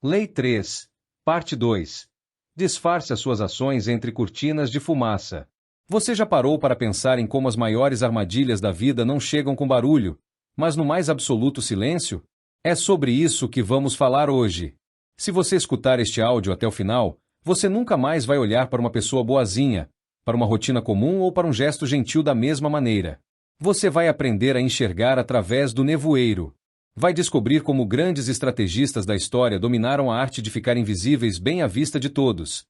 Lei 3, Parte 2. Disfarce as suas ações entre cortinas de fumaça. Você já parou para pensar em como as maiores armadilhas da vida não chegam com barulho, mas no mais absoluto silêncio? É sobre isso que vamos falar hoje. Se você escutar este áudio até o final, você nunca mais vai olhar para uma pessoa boazinha, para uma rotina comum ou para um gesto gentil da mesma maneira. Você vai aprender a enxergar através do nevoeiro. Vai descobrir como grandes estrategistas da história dominaram a arte de ficar invisíveis bem à vista de todos.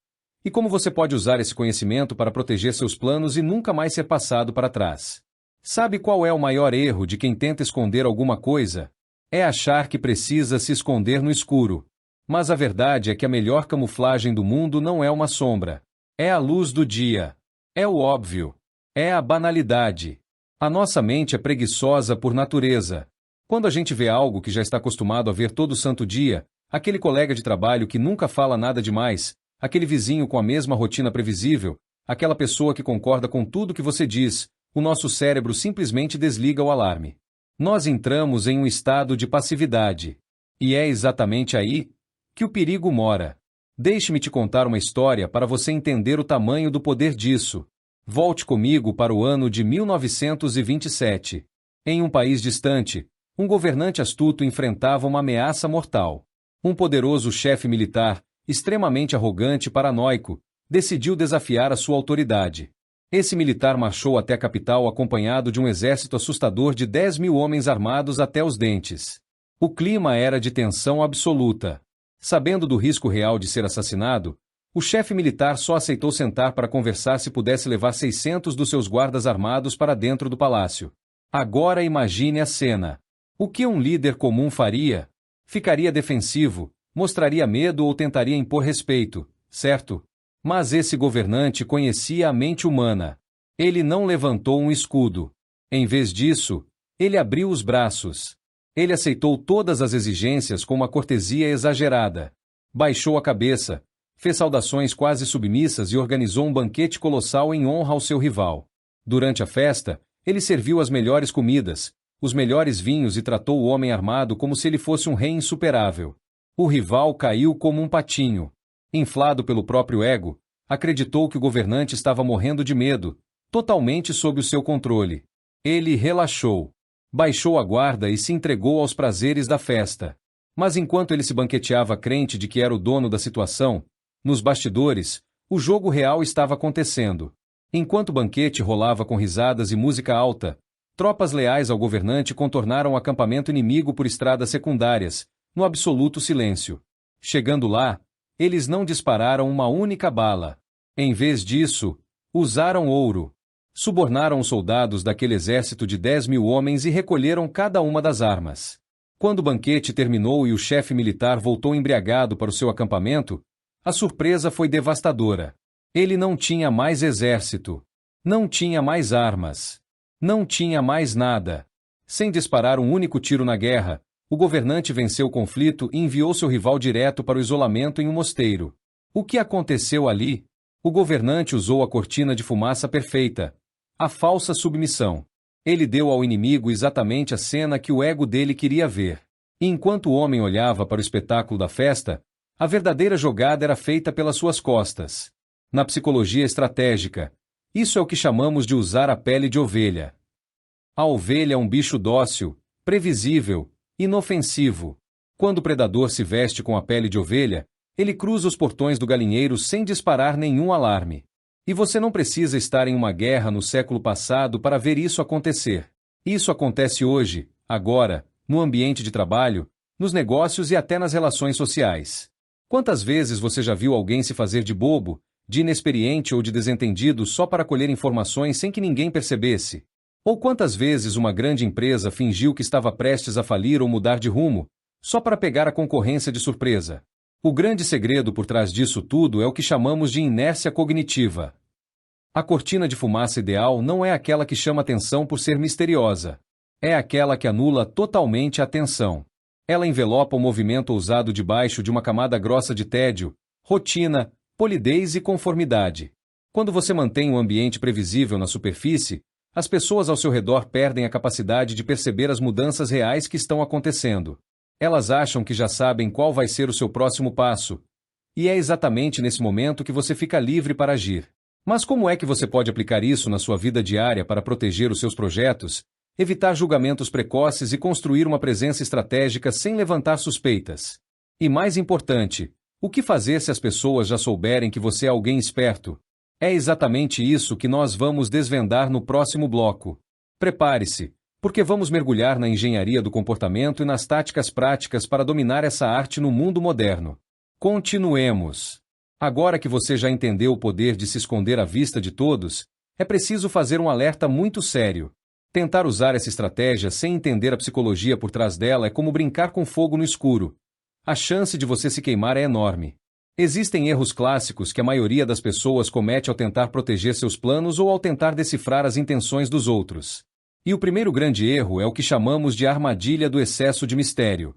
E como você pode usar esse conhecimento para proteger seus planos e nunca mais ser passado para trás. Sabe qual é o maior erro de quem tenta esconder alguma coisa? É achar que precisa se esconder no escuro. Mas a verdade é que a melhor camuflagem do mundo não é uma sombra. É a luz do dia. É o óbvio. É a banalidade. A nossa mente é preguiçosa por natureza. Quando a gente vê algo que já está acostumado a ver todo santo dia, aquele colega de trabalho que nunca fala nada demais, aquele vizinho com a mesma rotina previsível, aquela pessoa que concorda com tudo que você diz, o nosso cérebro simplesmente desliga o alarme. Nós entramos em um estado de passividade. E é exatamente aí que o perigo mora. Deixe-me te contar uma história para você entender o tamanho do poder disso. Volte comigo para o ano de 1927. Em um país distante, um governante astuto enfrentava uma ameaça mortal. Um poderoso chefe militar, extremamente arrogante e paranoico, decidiu desafiar a sua autoridade. Esse militar marchou até a capital acompanhado de um exército assustador de 10.000 homens armados até os dentes. O clima era de tensão absoluta. Sabendo do risco real de ser assassinado, o chefe militar só aceitou sentar para conversar se pudesse levar 600 dos seus guardas armados para dentro do palácio. Agora imagine a cena. O que um líder comum faria? Ficaria defensivo, mostraria medo ou tentaria impor respeito, certo? Mas esse governante conhecia a mente humana. Ele não levantou um escudo. Em vez disso, ele abriu os braços. Ele aceitou todas as exigências com uma cortesia exagerada. Baixou a cabeça, fez saudações quase submissas e organizou um banquete colossal em honra ao seu rival. Durante a festa, ele serviu as melhores comidas, os melhores vinhos e tratou o homem armado como se ele fosse um rei insuperável. O rival caiu como um patinho. Inflado pelo próprio ego, acreditou que o governante estava morrendo de medo, totalmente sob o seu controle. Ele relaxou, baixou a guarda e se entregou aos prazeres da festa. Mas enquanto ele se banqueteava crente de que era o dono da situação, nos bastidores, o jogo real estava acontecendo. Enquanto o banquete rolava com risadas e música alta, tropas leais ao governante contornaram o acampamento inimigo por estradas secundárias, no absoluto silêncio. Chegando lá, eles não dispararam uma única bala. Em vez disso, usaram ouro. Subornaram os soldados daquele exército de 10.000 homens e recolheram cada uma das armas. Quando o banquete terminou e o chefe militar voltou embriagado para o seu acampamento, a surpresa foi devastadora. Ele não tinha mais exército. Não tinha mais armas. Não tinha mais nada. Sem disparar um único tiro na guerra, o governante venceu o conflito e enviou seu rival direto para o isolamento em um mosteiro. O que aconteceu ali? O governante usou a cortina de fumaça perfeita. A falsa submissão. Ele deu ao inimigo exatamente a cena que o ego dele queria ver. E enquanto o homem olhava para o espetáculo da festa, a verdadeira jogada era feita pelas suas costas. Na psicologia estratégica, isso é o que chamamos de usar a pele de ovelha. A ovelha é um bicho dócil, previsível, inofensivo. Quando o predador se veste com a pele de ovelha, ele cruza os portões do galinheiro sem disparar nenhum alarme. E você não precisa estar em uma guerra no século passado para ver isso acontecer. Isso acontece hoje, agora, no ambiente de trabalho, nos negócios e até nas relações sociais. Quantas vezes você já viu alguém se fazer de bobo, de inexperiente ou de desentendido só para colher informações sem que ninguém percebesse? Ou quantas vezes uma grande empresa fingiu que estava prestes a falir ou mudar de rumo, só para pegar a concorrência de surpresa? O grande segredo por trás disso tudo é o que chamamos de inércia cognitiva. A cortina de fumaça ideal não é aquela que chama atenção por ser misteriosa. É aquela que anula totalmente a atenção. Ela envelopa o movimento ousado debaixo de uma camada grossa de tédio, rotina, polidez e conformidade. Quando você mantém um ambiente previsível na superfície, as pessoas ao seu redor perdem a capacidade de perceber as mudanças reais que estão acontecendo. Elas acham que já sabem qual vai ser o seu próximo passo. E é exatamente nesse momento que você fica livre para agir. Mas como é que você pode aplicar isso na sua vida diária para proteger os seus projetos, evitar julgamentos precoces e construir uma presença estratégica sem levantar suspeitas? E mais importante, o que fazer se as pessoas já souberem que você é alguém esperto? É exatamente isso que nós vamos desvendar no próximo bloco. Prepare-se, porque vamos mergulhar na engenharia do comportamento e nas táticas práticas para dominar essa arte no mundo moderno. Continuemos. Agora que você já entendeu o poder de se esconder à vista de todos, é preciso fazer um alerta muito sério. Tentar usar essa estratégia sem entender a psicologia por trás dela é como brincar com fogo no escuro. A chance de você se queimar é enorme. Existem erros clássicos que a maioria das pessoas comete ao tentar proteger seus planos ou ao tentar decifrar as intenções dos outros. E o primeiro grande erro é o que chamamos de armadilha do excesso de mistério.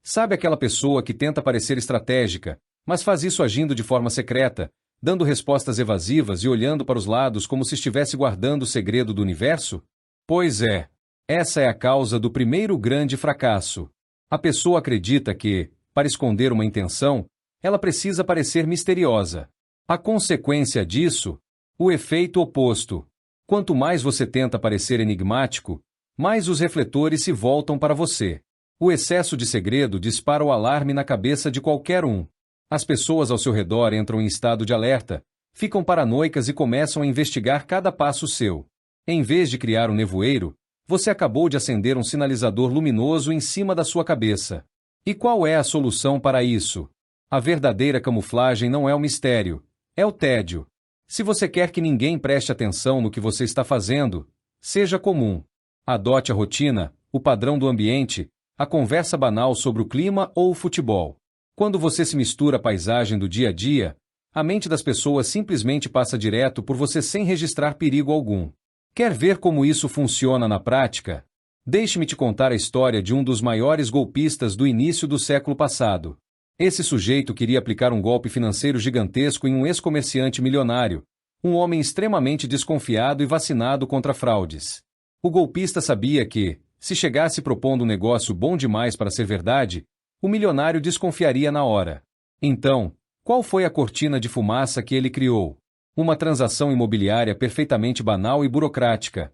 Sabe aquela pessoa que tenta parecer estratégica, mas faz isso agindo de forma secreta, dando respostas evasivas e olhando para os lados como se estivesse guardando o segredo do universo? Pois é. Essa é a causa do primeiro grande fracasso. A pessoa acredita que, para esconder uma intenção, ela precisa parecer misteriosa. A consequência disso? O efeito oposto. Quanto mais você tenta parecer enigmático, mais os refletores se voltam para você. O excesso de segredo dispara o alarme na cabeça de qualquer um. As pessoas ao seu redor entram em estado de alerta, ficam paranoicas e começam a investigar cada passo seu. Em vez de criar um nevoeiro, você acabou de acender um sinalizador luminoso em cima da sua cabeça. E qual é a solução para isso? A verdadeira camuflagem não é o mistério, é o tédio. Se você quer que ninguém preste atenção no que você está fazendo, seja comum. Adote a rotina, o padrão do ambiente, a conversa banal sobre o clima ou o futebol. Quando você se mistura à paisagem do dia a dia, a mente das pessoas simplesmente passa direto por você sem registrar perigo algum. Quer ver como isso funciona na prática? Deixe-me te contar a história de um dos maiores golpistas do início do século passado. Esse sujeito queria aplicar um golpe financeiro gigantesco em um ex-comerciante milionário, um homem extremamente desconfiado e vacinado contra fraudes. O golpista sabia que, se chegasse propondo um negócio bom demais para ser verdade, o milionário desconfiaria na hora. Então, qual foi a cortina de fumaça que ele criou? Uma transação imobiliária perfeitamente banal e burocrática.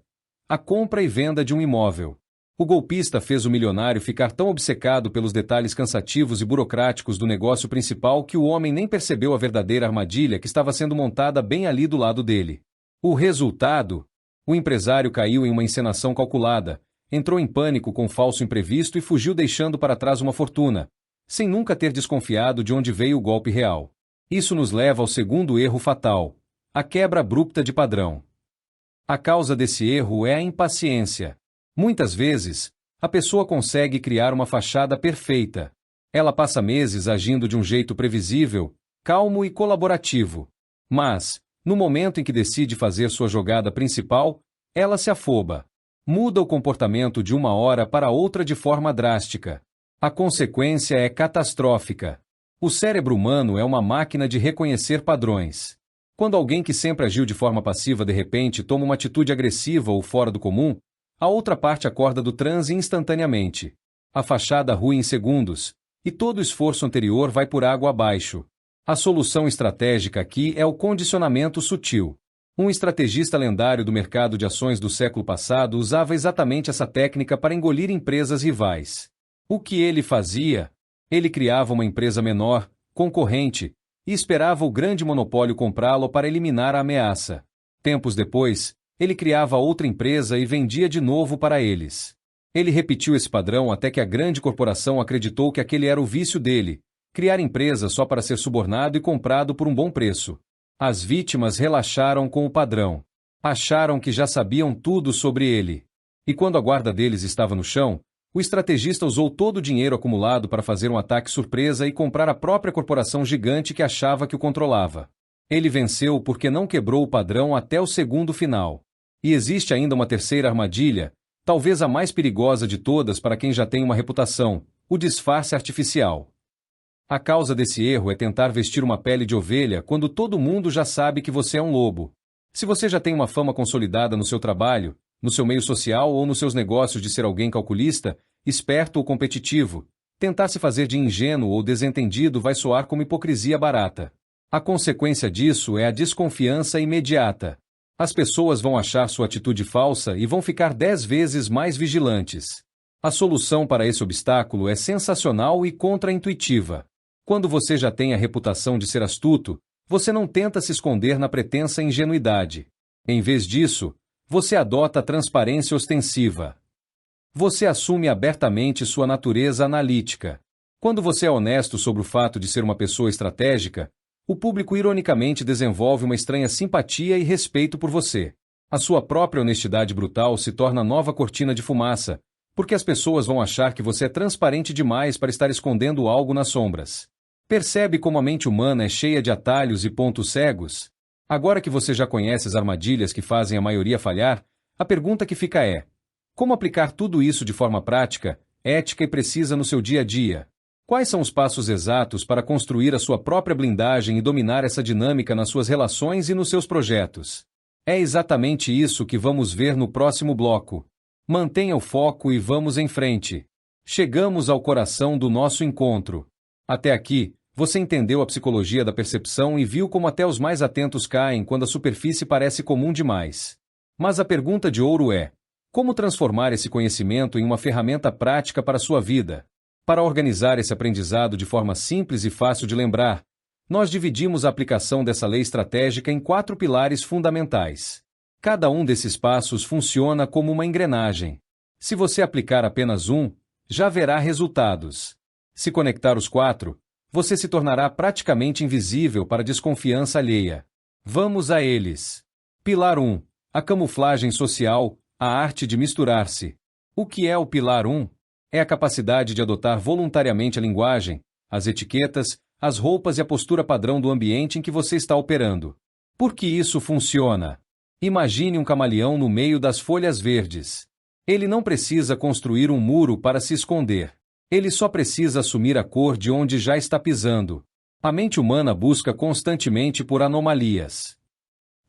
A compra e venda de um imóvel. O golpista fez o milionário ficar tão obcecado pelos detalhes cansativos e burocráticos do negócio principal que o homem nem percebeu a verdadeira armadilha que estava sendo montada bem ali do lado dele. O resultado? O empresário caiu em uma encenação calculada, entrou em pânico com o falso imprevisto e fugiu deixando para trás uma fortuna, sem nunca ter desconfiado de onde veio o golpe real. Isso nos leva ao segundo erro fatal: a quebra abrupta de padrão. A causa desse erro é a impaciência. Muitas vezes, a pessoa consegue criar uma fachada perfeita. Ela passa meses agindo de um jeito previsível, calmo e colaborativo. Mas, no momento em que decide fazer sua jogada principal, ela se afoba. Muda o comportamento de uma hora para outra de forma drástica. A consequência é catastrófica. O cérebro humano é uma máquina de reconhecer padrões. Quando alguém que sempre agiu de forma passiva de repente toma uma atitude agressiva ou fora do comum, a outra parte acorda do transe instantaneamente. A fachada rui em segundos, e todo o esforço anterior vai por água abaixo. A solução estratégica aqui é o condicionamento sutil. Um estrategista lendário do mercado de ações do século passado usava exatamente essa técnica para engolir empresas rivais. O que ele fazia? Ele criava uma empresa menor, concorrente, e esperava o grande monopólio comprá-lo para eliminar a ameaça. Tempos depois, ele criava outra empresa e vendia de novo para eles. Ele repetiu esse padrão até que a grande corporação acreditou que aquele era o vício dele: criar empresa só para ser subornado e comprado por um bom preço. As vítimas relaxaram com o padrão. Acharam que já sabiam tudo sobre ele. E quando a guarda deles estava no chão, o estrategista usou todo o dinheiro acumulado para fazer um ataque surpresa e comprar a própria corporação gigante que achava que o controlava. Ele venceu porque não quebrou o padrão até o segundo final. E existe ainda uma terceira armadilha, talvez a mais perigosa de todas para quem já tem uma reputação: o disfarce artificial. A causa desse erro é tentar vestir uma pele de ovelha quando todo mundo já sabe que você é um lobo. Se você já tem uma fama consolidada no seu trabalho, no seu meio social ou nos seus negócios de ser alguém calculista, esperto ou competitivo. Tentar se fazer de ingênuo ou desentendido vai soar como hipocrisia barata. A consequência disso é a desconfiança imediata. As pessoas vão achar sua atitude falsa e vão ficar 10 vezes mais vigilantes. A solução para esse obstáculo é sensacional e contra-intuitiva. Quando você já tem a reputação de ser astuto, você não tenta se esconder na pretensa ingenuidade. Em vez disso, você adota a transparência ostensiva. Você assume abertamente sua natureza analítica. Quando você é honesto sobre o fato de ser uma pessoa estratégica, o público ironicamente desenvolve uma estranha simpatia e respeito por você. A sua própria honestidade brutal se torna nova cortina de fumaça, porque as pessoas vão achar que você é transparente demais para estar escondendo algo nas sombras. Percebe como a mente humana é cheia de atalhos e pontos cegos? Agora que você já conhece as armadilhas que fazem a maioria falhar, a pergunta que fica é: como aplicar tudo isso de forma prática, ética e precisa no seu dia a dia? Quais são os passos exatos para construir a sua própria blindagem e dominar essa dinâmica nas suas relações e nos seus projetos? É exatamente isso que vamos ver no próximo bloco. Mantenha o foco e vamos em frente. Chegamos ao coração do nosso encontro. Até aqui, você entendeu a psicologia da percepção e viu como até os mais atentos caem quando a superfície parece comum demais. Mas a pergunta de ouro é: como transformar esse conhecimento em uma ferramenta prática para a sua vida? Para organizar esse aprendizado de forma simples e fácil de lembrar, nós dividimos a aplicação dessa lei estratégica em 4 pilares fundamentais. Cada um desses passos funciona como uma engrenagem. Se você aplicar apenas um, já verá resultados. Se conectar os 4, você se tornará praticamente invisível para a desconfiança alheia. Vamos a eles. Pilar 1. A camuflagem social, a arte de misturar-se. O que é o pilar 1? É a capacidade de adotar voluntariamente a linguagem, as etiquetas, as roupas e a postura padrão do ambiente em que você está operando. Por que isso funciona? Imagine um camaleão no meio das folhas verdes. Ele não precisa construir um muro para se esconder. Ele só precisa assumir a cor de onde já está pisando. A mente humana busca constantemente por anomalias.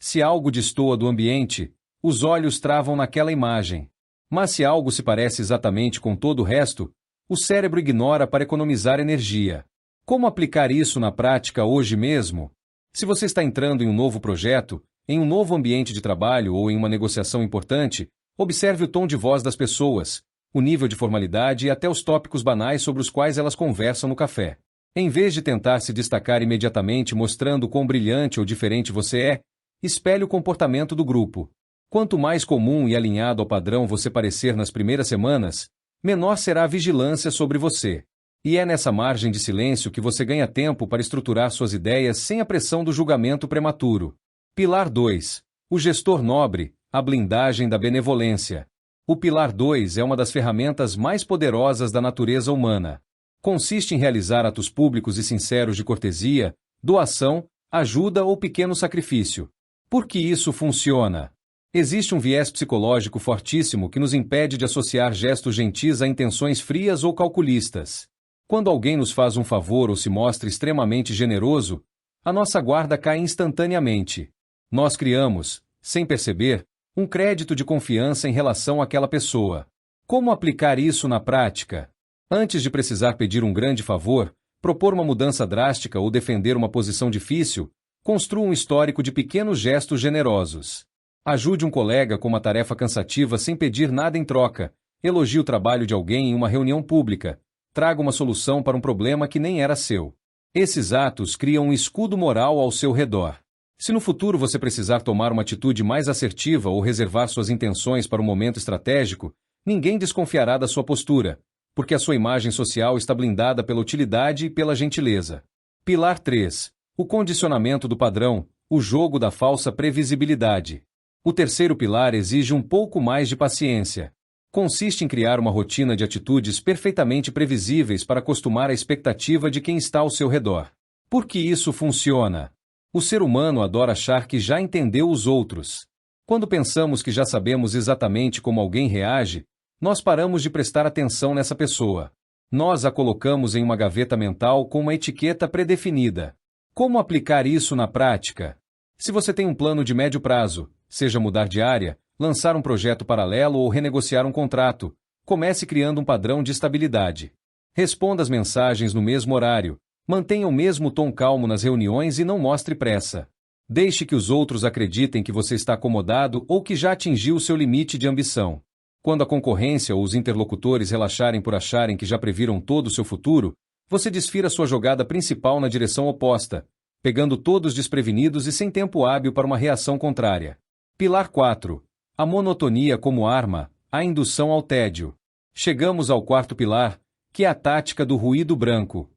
Se algo destoa do ambiente, os olhos travam naquela imagem. Mas se algo se parece exatamente com todo o resto, o cérebro ignora para economizar energia. Como aplicar isso na prática hoje mesmo? Se você está entrando em um novo projeto, em um novo ambiente de trabalho ou em uma negociação importante, observe o tom de voz das pessoas, o nível de formalidade e até os tópicos banais sobre os quais elas conversam no café. Em vez de tentar se destacar imediatamente mostrando quão brilhante ou diferente você é, espelhe o comportamento do grupo. Quanto mais comum e alinhado ao padrão você parecer nas primeiras semanas, menor será a vigilância sobre você. E é nessa margem de silêncio que você ganha tempo para estruturar suas ideias sem a pressão do julgamento prematuro. Pilar 2. O gestor nobre, a blindagem da benevolência. O pilar 2 é uma das ferramentas mais poderosas da natureza humana. Consiste em realizar atos públicos e sinceros de cortesia, doação, ajuda ou pequeno sacrifício. Por que isso funciona? Existe um viés psicológico fortíssimo que nos impede de associar gestos gentis a intenções frias ou calculistas. Quando alguém nos faz um favor ou se mostra extremamente generoso, a nossa guarda cai instantaneamente. Nós criamos, sem perceber, um crédito de confiança em relação àquela pessoa. Como aplicar isso na prática? Antes de precisar pedir um grande favor, propor uma mudança drástica ou defender uma posição difícil, construa um histórico de pequenos gestos generosos. Ajude um colega com uma tarefa cansativa sem pedir nada em troca, elogie o trabalho de alguém em uma reunião pública, traga uma solução para um problema que nem era seu. Esses atos criam um escudo moral ao seu redor. Se no futuro você precisar tomar uma atitude mais assertiva ou reservar suas intenções para um momento estratégico, ninguém desconfiará da sua postura, porque a sua imagem social está blindada pela utilidade e pela gentileza. Pilar 3. O condicionamento do padrão, o jogo da falsa previsibilidade. O terceiro pilar exige um pouco mais de paciência. Consiste em criar uma rotina de atitudes perfeitamente previsíveis para acostumar a expectativa de quem está ao seu redor. Por que isso funciona? O ser humano adora achar que já entendeu os outros. Quando pensamos que já sabemos exatamente como alguém reage, nós paramos de prestar atenção nessa pessoa. Nós a colocamos em uma gaveta mental com uma etiqueta predefinida. Como aplicar isso na prática? Se você tem um plano de médio prazo, seja mudar de área, lançar um projeto paralelo ou renegociar um contrato, Comece criando um padrão de estabilidade. Responda as mensagens no mesmo horário, mantenha o mesmo tom calmo nas reuniões e não mostre pressa. Deixe que os outros acreditem que você está acomodado ou que já atingiu o seu limite de ambição. Quando a concorrência ou os interlocutores relaxarem por acharem que já previram todo o seu futuro, você desfira sua jogada principal na direção oposta, pegando todos desprevenidos e sem tempo hábil para uma reação contrária. Pilar 4. A monotonia como arma, a indução ao tédio. Chegamos ao quarto pilar, que é a tática do ruído branco.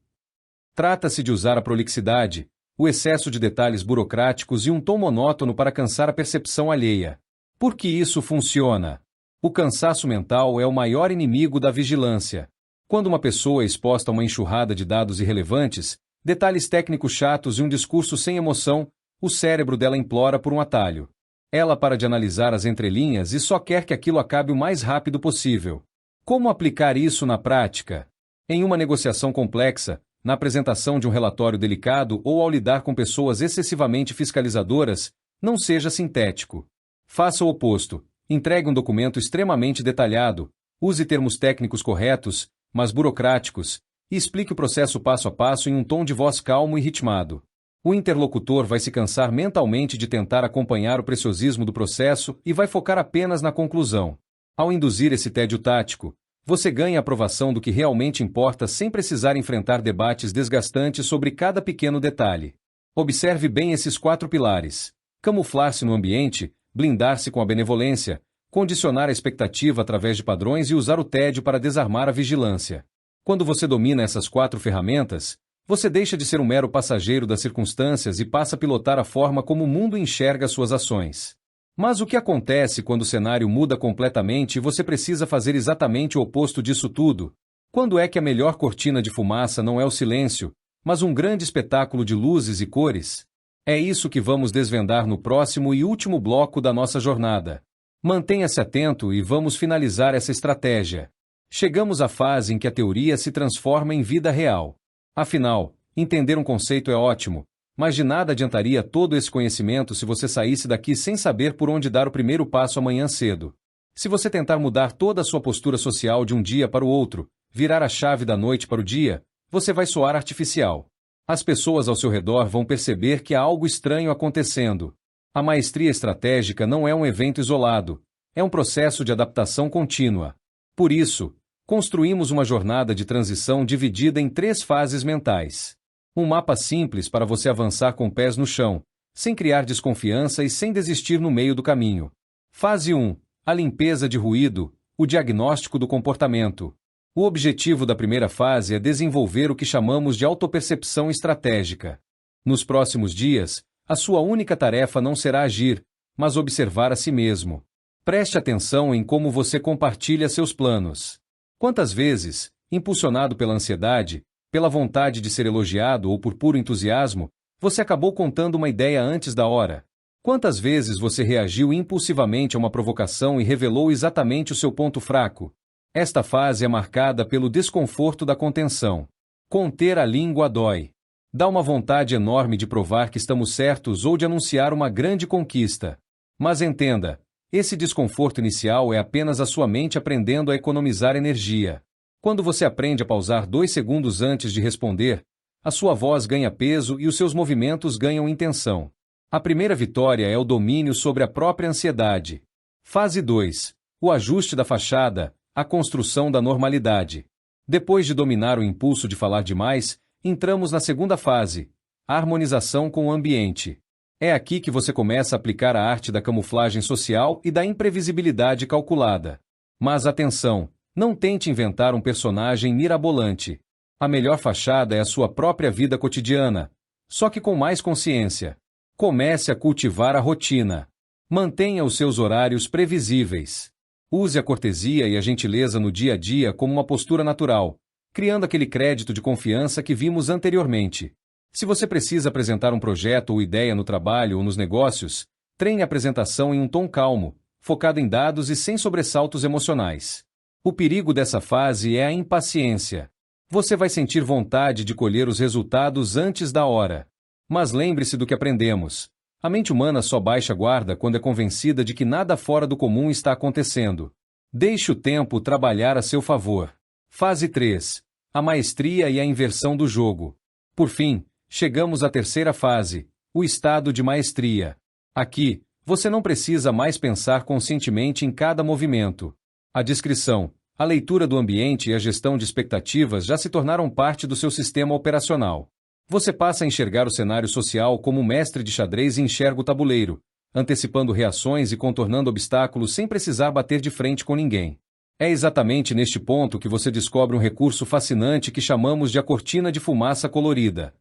Trata-se de usar a prolixidade, o excesso de detalhes burocráticos e um tom monótono para cansar a percepção alheia. Por que isso funciona? O cansaço mental é o maior inimigo da vigilância. Quando uma pessoa é exposta a uma enxurrada de dados irrelevantes, detalhes técnicos chatos e um discurso sem emoção, o cérebro dela implora por um atalho. Ela para de analisar as entrelinhas e só quer que aquilo acabe o mais rápido possível. Como aplicar isso na prática? Em uma negociação complexa, na apresentação de um relatório delicado ou ao lidar com pessoas excessivamente fiscalizadoras, não seja sintético. Faça o oposto. Entregue um documento extremamente detalhado, use termos técnicos corretos, mas burocráticos, e explique o processo passo a passo em um tom de voz calmo e ritmado. O interlocutor vai se cansar mentalmente de tentar acompanhar o preciosismo do processo e vai focar apenas na conclusão. Ao induzir esse tédio tático, você ganha a aprovação do que realmente importa sem precisar enfrentar debates desgastantes sobre cada pequeno detalhe. Observe bem esses 4 pilares: camuflar-se no ambiente, blindar-se com a benevolência, condicionar a expectativa através de padrões e usar o tédio para desarmar a vigilância. Quando você domina essas 4 ferramentas, você deixa de ser um mero passageiro das circunstâncias e passa a pilotar a forma como o mundo enxerga suas ações. Mas o que acontece quando o cenário muda completamente e você precisa fazer exatamente o oposto disso tudo? Quando é que a melhor cortina de fumaça não é o silêncio, mas um grande espetáculo de luzes e cores? É isso que vamos desvendar no próximo e último bloco da nossa jornada. Mantenha-se atento e vamos finalizar essa estratégia. Chegamos à fase em que a teoria se transforma em vida real. Afinal, entender um conceito é ótimo, mas de nada adiantaria todo esse conhecimento se você saísse daqui sem saber por onde dar o primeiro passo amanhã cedo. Se você tentar mudar toda a sua postura social de um dia para o outro, virar a chave da noite para o dia, você vai soar artificial. As pessoas ao seu redor vão perceber que há algo estranho acontecendo. A maestria estratégica não é um evento isolado, é um processo de adaptação contínua. Por isso, construímos uma jornada de transição dividida em 3 fases mentais. Um mapa simples para você avançar com pés no chão, sem criar desconfiança e sem desistir no meio do caminho. Fase 1. A limpeza de ruído, o diagnóstico do comportamento. O objetivo da primeira fase é desenvolver o que chamamos de autopercepção estratégica. Nos próximos dias, a sua única tarefa não será agir, mas observar a si mesmo. Preste atenção em como você compartilha seus planos. Quantas vezes, impulsionado pela ansiedade, pela vontade de ser elogiado ou por puro entusiasmo, você acabou contando uma ideia antes da hora? Quantas vezes você reagiu impulsivamente a uma provocação e revelou exatamente o seu ponto fraco? Esta fase é marcada pelo desconforto da contenção. Conter a língua dói. Dá uma vontade enorme de provar que estamos certos ou de anunciar uma grande conquista. Mas entenda, esse desconforto inicial é apenas a sua mente aprendendo a economizar energia. Quando você aprende a pausar 2 segundos antes de responder, a sua voz ganha peso e os seus movimentos ganham intenção. A primeira vitória é o domínio sobre a própria ansiedade. Fase 2. O ajuste da fachada, a construção da normalidade. Depois de dominar o impulso de falar demais, entramos na segunda fase, a harmonização com o ambiente. É aqui que você começa a aplicar a arte da camuflagem social e da imprevisibilidade calculada. Mas atenção! Não tente inventar um personagem mirabolante. A melhor fachada é a sua própria vida cotidiana, só que com mais consciência. Comece a cultivar a rotina. Mantenha os seus horários previsíveis. Use a cortesia e a gentileza no dia a dia como uma postura natural, criando aquele crédito de confiança que vimos anteriormente. Se você precisa apresentar um projeto ou ideia no trabalho ou nos negócios, treine a apresentação em um tom calmo, focado em dados e sem sobressaltos emocionais. O perigo dessa fase é a impaciência. Você vai sentir vontade de colher os resultados antes da hora. Mas lembre-se do que aprendemos. A mente humana só baixa a guarda quando é convencida de que nada fora do comum está acontecendo. Deixe o tempo trabalhar a seu favor. Fase 3. A maestria e a inversão do jogo. Por fim, chegamos à terceira fase, o estado de maestria. Aqui, você não precisa mais pensar conscientemente em cada movimento. A descrição, a leitura do ambiente e a gestão de expectativas já se tornaram parte do seu sistema operacional. Você passa a enxergar o cenário social como um mestre de xadrez e enxerga o tabuleiro, antecipando reações e contornando obstáculos sem precisar bater de frente com ninguém. É exatamente neste ponto que você descobre um recurso fascinante que chamamos de a cortina de fumaça colorida.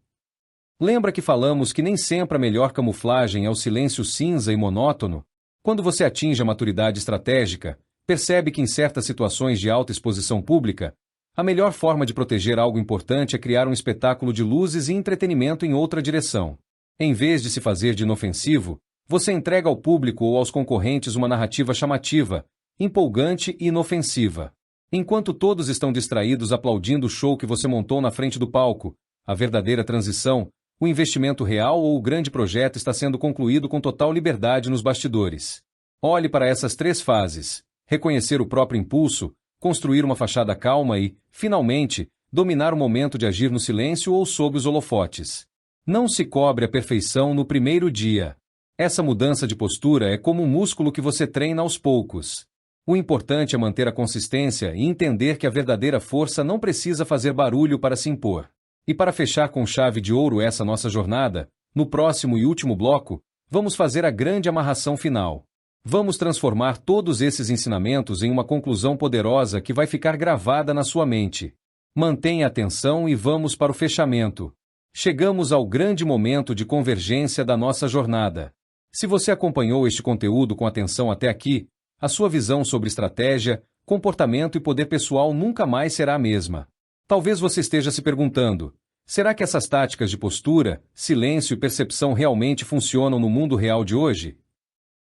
Lembra que falamos que nem sempre a melhor camuflagem é o silêncio cinza e monótono? Quando você atinge a maturidade estratégica, percebe que em certas situações de alta exposição pública, a melhor forma de proteger algo importante é criar um espetáculo de luzes e entretenimento em outra direção. Em vez de se fazer de inofensivo, você entrega ao público ou aos concorrentes uma narrativa chamativa, empolgante e inofensiva. Enquanto todos estão distraídos aplaudindo o show que você montou na frente do palco, a verdadeira transição, o investimento real ou o grande projeto está sendo concluído com total liberdade nos bastidores. Olhe para essas três fases: reconhecer o próprio impulso, construir uma fachada calma e, finalmente, dominar o momento de agir no silêncio ou sob os holofotes. Não se cobre a perfeição no primeiro dia. Essa mudança de postura é como um músculo que você treina aos poucos. O importante é manter a consistência e entender que a verdadeira força não precisa fazer barulho para se impor. E para fechar com chave de ouro essa nossa jornada, no próximo e último bloco, vamos fazer a grande amarração final. Vamos transformar todos esses ensinamentos em uma conclusão poderosa que vai ficar gravada na sua mente. Mantenha a atenção e vamos para o fechamento. Chegamos ao grande momento de convergência da nossa jornada. Se você acompanhou este conteúdo com atenção até aqui, a sua visão sobre estratégia, comportamento e poder pessoal nunca mais será a mesma. Talvez você esteja se perguntando: será que essas táticas de postura, silêncio e percepção realmente funcionam no mundo real de hoje?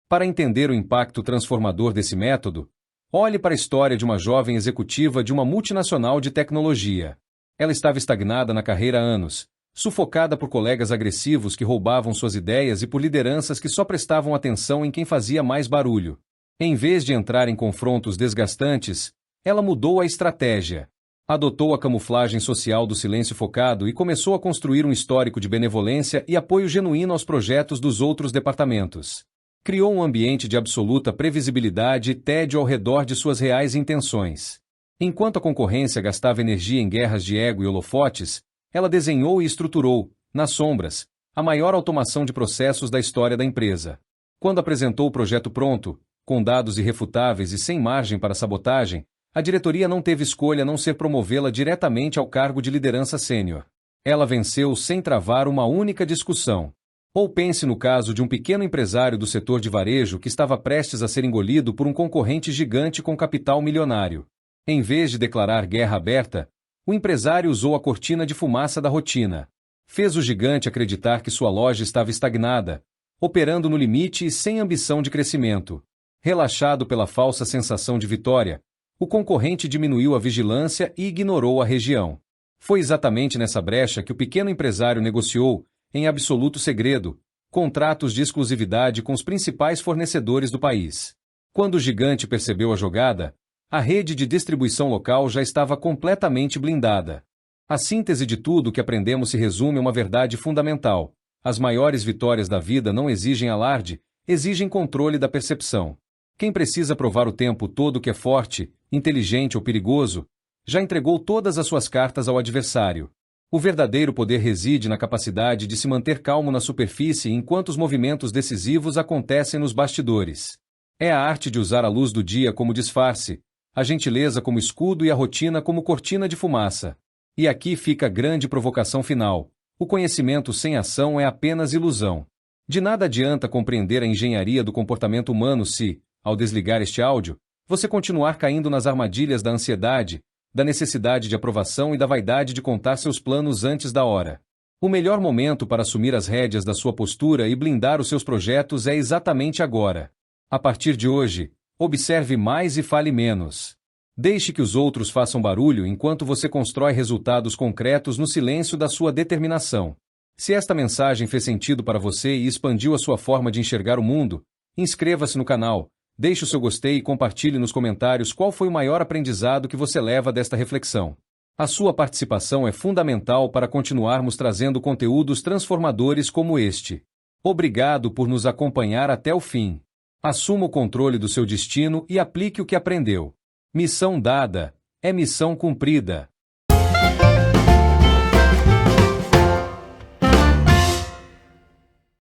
Para entender o impacto transformador desse método, olhe para a história de uma jovem executiva de uma multinacional de tecnologia. Ela estava estagnada na carreira há anos, sufocada por colegas agressivos que roubavam suas ideias e por lideranças que só prestavam atenção em quem fazia mais barulho. Em vez de entrar em confrontos desgastantes, ela mudou a estratégia. Adotou a camuflagem social do silêncio focado e começou a construir um histórico de benevolência e apoio genuíno aos projetos dos outros departamentos. Criou um ambiente de absoluta previsibilidade e tédio ao redor de suas reais intenções. Enquanto a concorrência gastava energia em guerras de ego e holofotes, ela desenhou e estruturou, nas sombras, a maior automação de processos da história da empresa. Quando apresentou o projeto pronto, com dados irrefutáveis e sem margem para sabotagem, a diretoria não teve escolha a não ser promovê-la diretamente ao cargo de liderança sênior. Ela venceu sem travar uma única discussão. Ou pense no caso de um pequeno empresário do setor de varejo que estava prestes a ser engolido por um concorrente gigante com capital milionário. Em vez de declarar guerra aberta, o empresário usou a cortina de fumaça da rotina. Fez o gigante acreditar que sua loja estava estagnada, operando no limite e sem ambição de crescimento. Relaxado pela falsa sensação de vitória, o concorrente diminuiu a vigilância e ignorou a região. Foi exatamente nessa brecha que o pequeno empresário negociou, em absoluto segredo, contratos de exclusividade com os principais fornecedores do país. Quando o gigante percebeu a jogada, a rede de distribuição local já estava completamente blindada. A síntese de tudo o que aprendemos se resume a uma verdade fundamental: as maiores vitórias da vida não exigem alarde, exigem controle da percepção. Quem precisa provar o tempo todo que é forte, inteligente ou perigoso, já entregou todas as suas cartas ao adversário. O verdadeiro poder reside na capacidade de se manter calmo na superfície enquanto os movimentos decisivos acontecem nos bastidores. É a arte de usar a luz do dia como disfarce, a gentileza como escudo e a rotina como cortina de fumaça. E aqui fica a grande provocação final: o conhecimento sem ação é apenas ilusão. De nada adianta compreender a engenharia do comportamento humano se, ao desligar este áudio, você continuar caindo nas armadilhas da ansiedade, da necessidade de aprovação e da vaidade de contar seus planos antes da hora. O melhor momento para assumir as rédeas da sua postura e blindar os seus projetos é exatamente agora. A partir de hoje, observe mais e fale menos. Deixe que os outros façam barulho enquanto você constrói resultados concretos no silêncio da sua determinação. Se esta mensagem fez sentido para você e expandiu a sua forma de enxergar o mundo, inscreva-se no canal, Deixe o seu gostei e compartilhe nos comentários qual foi o maior aprendizado que você leva desta reflexão. A sua participação é fundamental para continuarmos trazendo conteúdos transformadores como este. Obrigado por nos acompanhar até o fim. Assuma o controle do seu destino e aplique o que aprendeu. Missão dada é missão cumprida.